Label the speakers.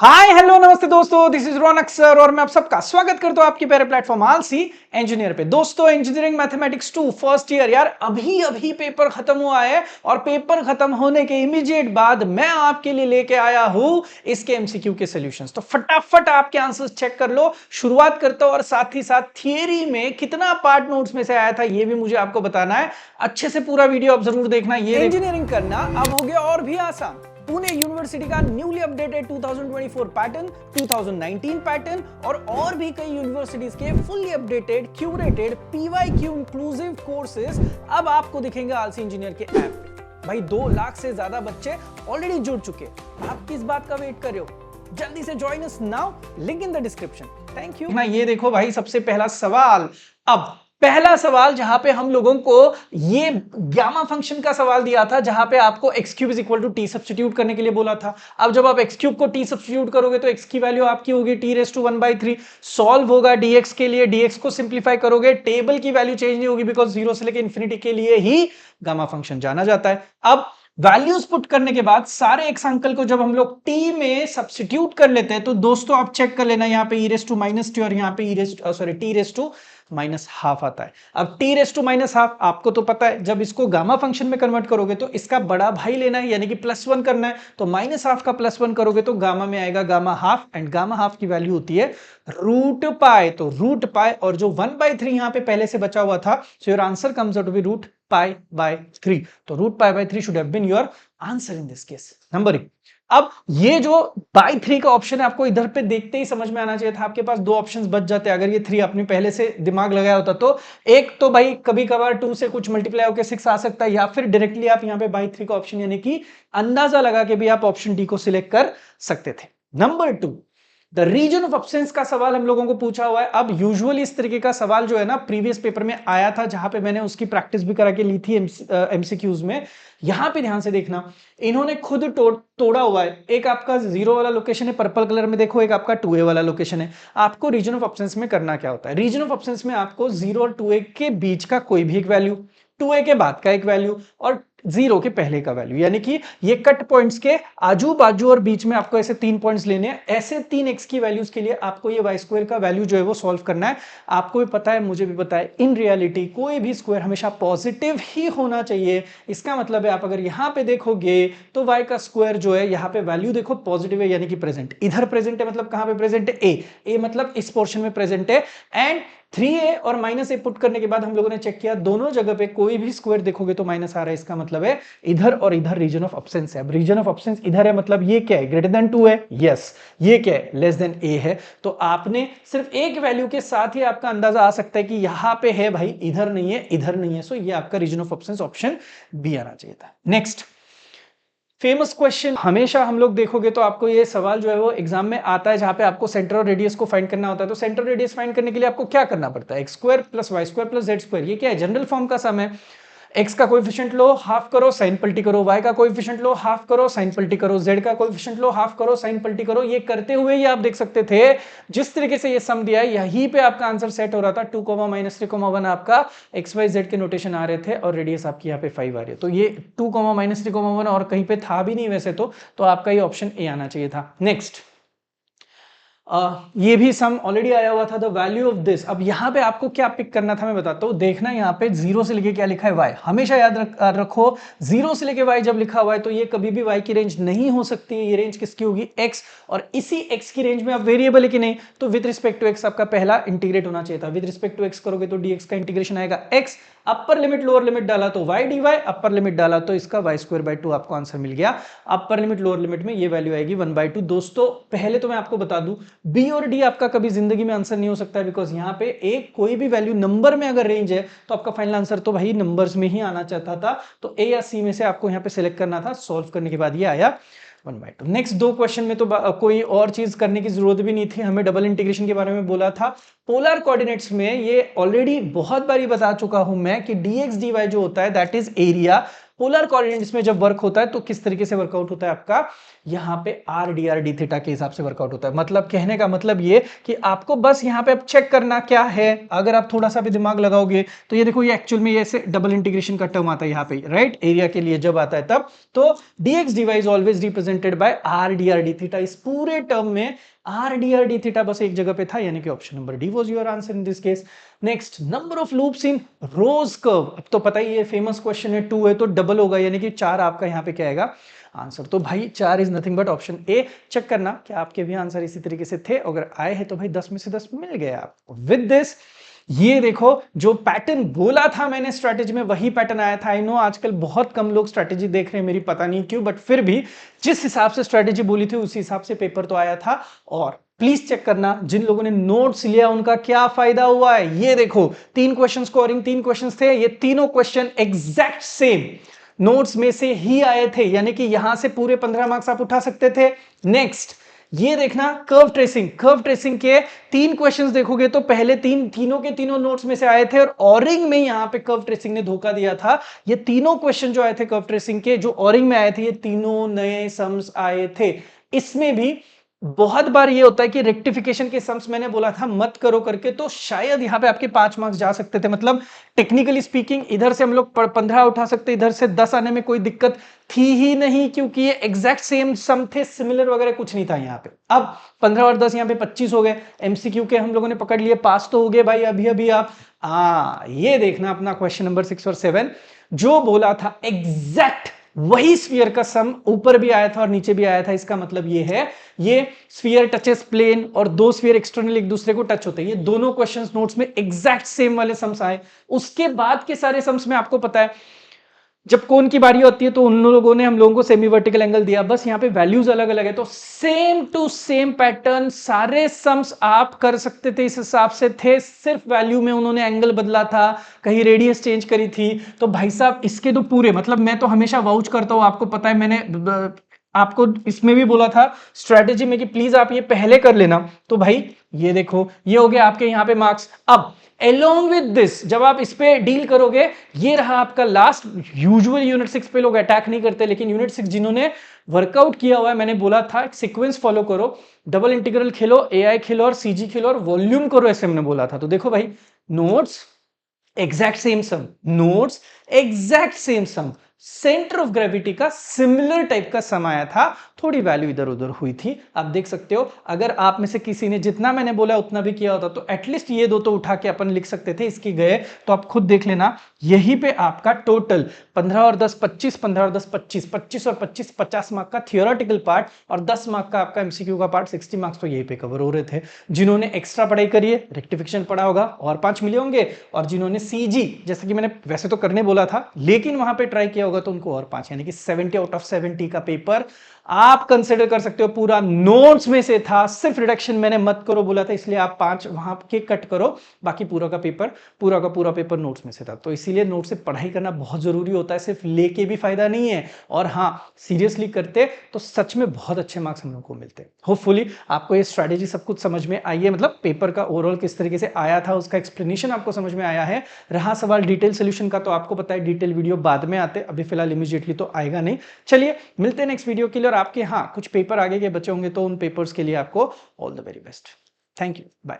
Speaker 1: Hi hello नमस्ते दोस्तों, this is Raunak sir और मैं आप सबका स्वागत करता हूं आपके प्यारे प्लेटफॉर्म आलसी इंजीनियर पे। दोस्तों, इंजीनियरिंग मैथमेटिक्स 2 फर्स्ट ईयर यार अभी अभी पेपर खत्म हुआ है और पेपर खत्म होने के इमीडिएट बाद मैं आपके लिए लेके आया हूं इसके एमसीक्यू के सॉल्यूशंस। तो फटाफट आपके आंसर्स चेक कर लो। शुरुआत करता हूं और साथ ही साथ थियरी में कितना पार्ट नोट्स में से आया था ये भी मुझे आपको बताना है। अच्छे से पूरा वीडियो आप जरूर देखना। ये इंजीनियरिंग करना अब हो गया और भी आसान। पुणे यूनिवर्सिटी का न्यूली अपडेटेड 2024 पैटर्न, 2019 पैटर्न और भी कई यूनिवर्सिटीज के fully updated curated PYQ inclusive courses अब आपको दिखेंगे आलसी इंजीनियर के ऐप पे। भाई 2 लाख से ज्यादा बच्चे ऑलरेडी जुड़ चुके। आप किस बात का वेट कर रहे हो? जल्दी से join us now, link in the description. Thank you. ये देखो भाई, सबसे पहला सवाल। अब पहला सवाल जहां पे हम लोगों को ये गामा फंक्शन का सवाल दिया था, जहां पे आपको x cube is equal to t substitute करने के लिए बोला था। अब जब आप x क्यूब को t सब्स्टिट्यूट करोगे तो x की वैल्यू आपकी होगी t रेज़ टू 1/3। सॉल्व होगा dx के लिए, dx को सिंप्लीफाई करोगे, टेबल की वैल्यू चेंज नहीं होगी बिकॉज 0 से लेकर इंफिनिटी के लिए ही गामा फंक्शन जाना जाता है। अब वैल्यूज पुट करने के बाद सारे एक्स अंकल को जब हम लोग t में सब्स्टिट्यूट कर लेते हैं तो दोस्तों आप चेक कर लेना, यहाँ पे e raise to minus t और यहाँ पे t raise to minus half आता है। अब t raise to minus half आपको तो पता है, जब इसको गामा फंक्शन में कन्वर्ट करोगे तो इसका बड़ा भाई लेना है, यानी कि +1 करना है। तो माइनस हाफ का +1 करोगे तो गामा में आएगा gamma half, and gamma half की वैल्यू होती है रूट पाई। तो रूट पाई और जो 1/3 यहां पे पहले से बचा हुआ था, so your answer comes out to be root pi by 3। तो root pi by 3 should have been your answer in this case. Number 1। अब ये जो बाई 3 का ऑप्शन है आपको इधर पे देखते ही समझ में आना चाहिए था। आपके पास 2 ऑप्शंस बच जाते अगर ये 3 आपने पहले से दिमाग लगाया होता। तो एक तो भाई कभी कभार 2 से कुछ मल्टीप्लाई होकर 6 आ सकता है, या फिर डायरेक्टली आप यहाँ पे बाई 3 का ऑप्शन यानी कि अंदाजा लगा के भी आप ऑप्शन डी को सिलेक्ट कर सकते थे। Number 2, the reason of absence का सवाल हम लोगों को पूछा हुआ है। अब यूजुअली इस तरीके का सवाल जो है ना प्रीवियस पेपर में आया था, जहां पे मैंने उसकी प्रैक्टिस भी करा के ली थी एमसीक्यूज में। यहां पे ध्यान से देखना, इन्होंने खुद तोड़ा हुआ है। एक आपका 0 वाला लोकेशन है पर्पल कलर में, देखो एक आपका 2a वाला लोकेशन है। आपको रीजन ऑफ एब्सेंस में करना क्या होता है? रीजन ऑफ एब्सेंस में आपको 0 और 2a के बीच का कोई भी एक वैल्यू, 2a के बाद का एक वैल्यू और 0 के पहले का वैल्यू, यानी कि ये कट पॉइंट्स के आजू बाजू और बीच में आपको ऐसे 3 पॉइंट्स लेने हैं। ऐसे 3 x की वैल्यूज के लिए आपको ये y² का वैल्यू जो है वो सॉल्व करना है। आपको भी पता है, मुझे भी पता है, इन रियलिटी कोई भी स्क्वायर हमेशा पॉजिटिव ही होना चाहिए। इसका मतलब है आप अगर यहां पे देखोगे तो y का स्क्वायर जो है यहां पे वैल्यू देखो पॉजिटिव है, यानी कि प्रेजेंट। इधर प्रेजेंट है मतलब कहां पे प्रेजेंट है? a मतलब इस पोर्शन में प्रेजेंट है। एंड 3a और -a पुट करने के बाद हम लोगों ने चेक किया, दोनों जगह पे कोई भी स्क्वायर देखोगे तो माइनस आ रहा है। इसका मतलब है इधर और इधर रीजन ऑफ एब्सेंस है। अब रीजन ऑफ एब्सेंस इधर है, मतलब ये क्या है? ग्रेटर देन 2 है। यस। ये क्या है? लेस देन a है। तो आपने सिर्फ एक वैल्यू के साथ ही आपका अंदाजा आ सकता है कि यहां पे है भाई, इधर नहीं है, इधर नहीं है। सो ये आपका reason of absence option B आना चाहिए था। नेक्स्ट फेमस क्वेश्चन, हमेशा हम लोग देखोगे तो आपको ये सवाल जो है वो एग्जाम में आता है, जहां पे आपको सेंटर और रेडियस को फाइंड करना होता है। तो सेंटर रेडियस फाइंड करने के लिए आपको क्या करना पड़ता है? x² + y² + z²। ये क्या है? जनरल फॉर्म का सम है। x का कोएफिशिएंट लो, हाफ करो, साइन पलटी करो। y का कोएफिशिएंट लो, हाफ करो, साइन पलटी करो। z का कोएफिशिएंट लो, हाफ करो, साइन पलटी करो। ये करते हुए ही आप देख सकते थे जिस तरीके से ये सम दिया है, यहीं पे आपका आंसर सेट हो रहा था। 2, -3, 1 आपका xyz के नोटेशन आ रहे थे और रेडियस आपकी यहाँ पे 5 आ रही है। तो ये 2, -3, 1 और कहीं पे था भी नहीं वैसे तो आपका ये ऑप्शन ए आना चाहिए था। नेक्स्ट ये भी सम ऑलरेडी आया हुआ था, द वैल्यू ऑफ दिस। अब यहां पे आपको क्या पिक करना था मैं बताता हूं। देखना यहाँ पे 0 से लेके क्या लिखा है? y। हमेशा याद रखो 0 से लेके y जब लिखा हुआ है तो ये कभी भी y की रेंज नहीं हो सकती है। ये रेंज किसकी होगी? x। और इसी x की रेंज में अब वेरिएबल है कि नहीं, तो विद रिस्पेक्ट टू x आपका पहला इंटीग्रेट होना चाहिए था। विद रिस्पेक्ट टू x करोगे तो dx का इंटीग्रेशन आएगा x। Upper limit lower limit डाला तो y dy, अपर लिमिट डाला तो इसका y²/2 आपको आंसर मिल गया। अपर लिमिट लोअर लिमिट में ये वैल्यू आएगी 1/2। दोस्तों पहले तो मैं आपको बता दूं, बी और डी आपका कभी जिंदगी में आंसर नहीं हो सकता है, बिकॉज यहाँ पे एक कोई भी वैल्यू नंबर में अगर रेंज है तो आपका फाइनल आंसर तो भाई नंबर्स में ही आना चाहता था। तो ए या सी में से आपको यहाँ पे सिलेक्ट करना था। सॉल्व करने के बाद ये आया 1/2। नेक्स्ट 2 क्वेश्चन में तो कोई और चीज करने की जरूरत भी नहीं थी, हमें डबल इंटीग्रेशन के बारे में बोला था। पोलर कोऑर्डिनेट्स में ये ऑलरेडी बहुत बारी बता चुका हूं मैं कि dx dy जो होता है that is area polar coordinates में जब वर्क होता है तो किस तरीके से वर्कआउट होता है आपका, यहां पे are d r d theta के हिसाब से वर्कआउट होता है। मतलब कहने का मतलब ये कि आपको बस यहां पे अब चेक करना क्या है, अगर आप थोड़ा सा भी दिमाग लगाओगे तो ये देखो, ये एक्चुअल में ये ऐसे डबल इंटीग्रेशन का टर्म आता है यहाँ पे, राइट, एरिया के लिए जब आता है तब, तो dx dy is always represented by r d r d theta. इस पूरे टर्म में r d r d theta बस एक जगह पे था, यानी कि option number D was your answer in this case. Next, number of loops in rose curve. अब तो पता ही है, फेमस क्वेश्चन है, 2 है तो डबल होगा, यानी कि 4 आपका यहाँ पे क्या आएगा आंसर। तो भाई 4 is nothing but option A. Check करना कि आपके भी आंसर इसी तरीके से थे, अगर आए हैं तो भाई 10 में से 10 मिल गए आपको। विद दिस, ये देखो जो पैटर्न बोला था मैंने स्ट्रैटेजी में, वही पैटर्न आया था। आई नो आजकल बहुत कम लोग स्ट्रैटेजी देख रहे हैं मेरी, पता नहीं क्यों, बट फिर भी जिस हिसाब से स्ट्रैटेजी बोली थी उसी हिसाब से पेपर तो आया था। और प्लीज चेक करना जिन लोगों ने नोट्स लिया उनका क्या फायदा हुआ है। ये देखो 3 क्वेश्चन स्कोरिंग, 3 क्वेश्चन थे, ये तीनों क्वेश्चन एग्जैक्ट सेम नोट्स में से ही आए थे, यानी कि यहां से पूरे 15 मार्क्स आप उठा सकते थे। नेक्स्ट, ये देखना कर्व ट्रेसिंग, कर्व ट्रेसिंग के 3 क्वेश्चंस देखोगे तो पहले तीनों के तीनों नोट्स में से आए थे, और ऑरिंग में यहां पे कर्व ट्रेसिंग ने धोखा दिया था। ये तीनों क्वेश्चन जो आए थे कर्व ट्रेसिंग के, जो ऑरिंग में आए थे, ये तीनों नए सम्स आए थे। इसमें भी बहुत बार ये होता है कि रेक्टिफिकेशन के सम्स मैंने बोला था मत करो करके, तो शायद यहां पे आपके 5 मार्क्स जा सकते थे। मतलब टेक्निकली स्पीकिंग इधर से हम लोग 15 उठा सकते, इधर से 10 आने में कोई दिक्कत थी ही नहीं, क्योंकि ये एग्जैक्ट सेम सम थे, सिमिलर वगैरह कुछ नहीं था यहाँ पे। अब 15 और 10 यहाँ पे 25 हो गए, एमसीक्यू के हम लोगों ने पकड़ लिए, पास तो हो गए भाई अभी अभी आप। ये देखना अपना क्वेश्चन नंबर 6 और 7, जो बोला था एग्जैक्ट वही स्फीयर का सम ऊपर भी आया था और नीचे भी आया था। इसका मतलब ये है, ये स्फीयर टचेस प्लेन और 2 स्फीयर एक्सटर्नल एक दूसरे को टच होते हैं। ये दोनों क्वेश्चंस नोट्स में एग्जैक्ट सेम वाले सम्स आए। उसके बाद के सारे सम्स में आपको पता है जब कोन की बारी होती है तो उन लोगों ने हम लोगों को सेमी वर्टिकल एंगल दिया, बस यहाँ पे वैल्यूज अलग अलग है। तो सेम टू सेम पैटर्न सारे सम्स आप कर सकते थे, इस हिसाब से थे, सिर्फ वैल्यू में उन्होंने एंगल बदला था, कहीं रेडियस चेंज करी थी। तो भाई साहब इसके तो पूरे, मतलब मैं तो हमेशा वाउच करता हूं, आपको पता है, मैंने आपको इसमें भी बोला था स्ट्रेटेजी में कि प्लीज आप ये पहले कर लेना। तो भाई ये देखो, ये हो गया आपके यहाँ पे मार्क्स। अब along with this, जब आप इस पे डील करोगे, ये रहा आपका लास्ट। यूजुअल यूनिट 6 पे लोग अटैक नहीं करते, लेकिन यूनिट 6 जिन्होंने वर्कआउट किया हुआ है, मैंने बोला था सीक्वेंस फॉलो करो, डबल इंटीग्रल खेलो, एआई खेलो और सीजी खेलो और वॉल्यूम करो, ऐसे हमने बोला था। तो देखो भाई, notes exact same sum, notes exact same sum, centre of gravity का सिमिलर टाइप का सम आया था, थोड़ी वैल्यू इधर उधर हुई थी। आप देख सकते हो, अगर आप में से किसी ने जितना मैंने बोला उतना भी किया होता तो एटलीस्ट ये 2 तो उठा के अपन लिख सकते थे। इसकी गए तो आप खुद देख लेना, यहीं पे आपका टोटल 15 और 10 25, 15 और 10 25, 25 और 25 50 मार्क का थियोरेटिकल पार्ट और 10 मार्क का आपका एमसीक्यू का पार्ट, 60 मार्क्स तो यहीं पे कवर हो रहे थे। जिन्होंने एक्स्ट्रा पढ़ाई करी है, रेक्टिफिकेशन पढ़ा होगा, और 5 मिले होंगे, और जिन्होंने सीजी, जैसे कि मैंने वैसे तो करने बोला था लेकिन वहां पे ट्राई किया होगा, तो उनको और 5, यानी कि 70 आउट ऑफ 70 का पेपर आप कंसिडर कर सकते हो। पूरा नोट्स में से था, सिर्फ रिडक्शन मैंने मत करो बोला था, इसलिए आप 5 वहां के कट करो, बाकी पूरा का पूरा पेपर नोट्स में से था। तो इसीलिए नोट से पढ़ाई करना बहुत जरूरी होता है, सिर्फ लेके भी फायदा नहीं है, और हाँ सीरियसली करते तो सच में बहुत अच्छे मार्क्स हम लोग को मिलते। होपफुली आपको ये स्ट्रैटेजी सब कुछ समझ में आई है, मतलब पेपर का ओवरऑल किस तरीके से आया था उसका एक्सप्लेनेशन आपको समझ में आया है। रहा सवाल डिटेल सोल्यूशन का, तो आपको पता है डिटेल वीडियो बाद में आते, अभी फिलहाल इमीडिएटली तो आएगा नहीं। चलिए मिलते हैं नेक्स्ट वीडियो के लिए, और आपके हाँ कुछ पेपर आगे के बचे होंगे तो उन पेपर्स के लिए आपको all the very best. Thank you, bye.